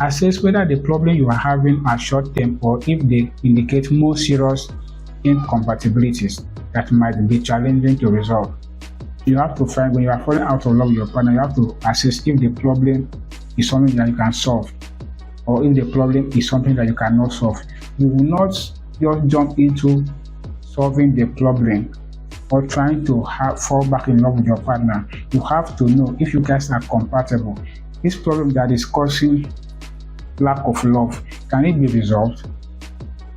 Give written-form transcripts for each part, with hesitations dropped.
Assess whether the problem you are having are short-term or if they indicate more serious incompatibilities that might be challenging to resolve. You have to find, when you are falling out of love with your partner, you have to assess if the problem is something that you can solve or if the problem is something that you cannot solve. You will not just jump into solving the problem or trying to fall back in love with your partner. You have to know if you guys are compatible. This problem that is causing lack of love, can it be resolved?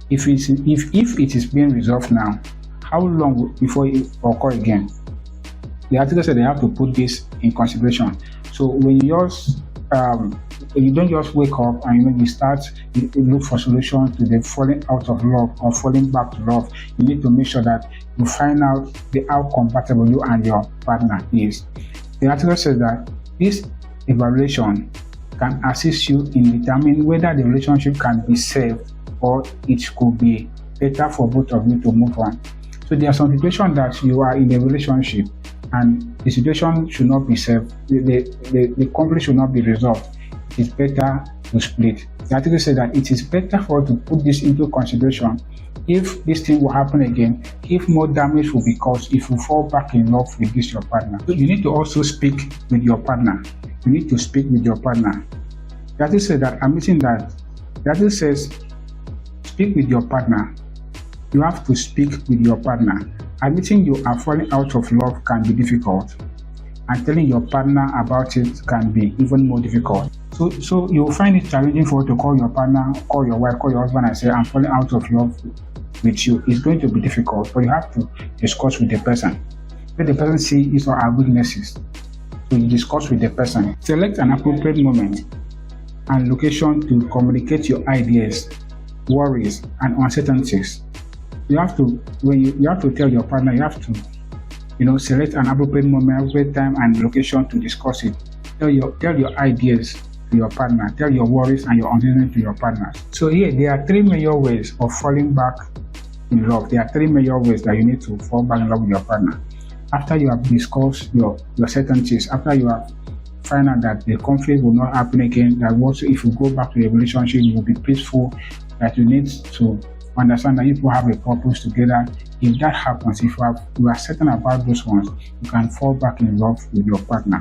If it is being resolved now, how long before it occur again? The article said they have to put this in consideration. So when you don't just wake up and you start you look for solutions to the falling out of love or falling back to love, you need to make sure that you find out how compatible you and your partner is. The article says that this evaluation can assist you in determining whether the relationship can be saved or it could be better for both of you to move on. So there are some situations that you are in a relationship and the situation should not be saved, the conflict should not be resolved. It is better to split. The article says that it is better for us to put this into consideration if this thing will happen again, if more damage will be caused if you fall back in love with your partner. So you need to also speak with your partner. You need to speak with your partner. The article says that, admitting that, the article says speak with your partner. You have to speak with your partner. Admitting you are falling out of love can be difficult, and telling your partner about it can be even more difficult. So you'll find it challenging for you to call your partner, call your wife, call your husband and say, I'm falling out of love with you. It's going to be difficult, but you have to discuss with the person. Let the person see his or her weaknesses. So you discuss with the person. Select an appropriate moment and location to communicate your ideas, worries, and uncertainties. You have to tell your partner, you have to select an appropriate moment, appropriate time and location to discuss it. Tell your ideas to your partner, tell your worries and your uncertainty to your partner. So here there are three major ways of falling back in love. There are three major ways that you need to fall back in love with your partner. After you have discussed your certainties, after you have found out that the conflict will not happen again, that also if you go back to the relationship you will be peaceful, that you need to understand that you people have a purpose together. If that happens, if you are certain about those ones, you can fall back in love with your partner.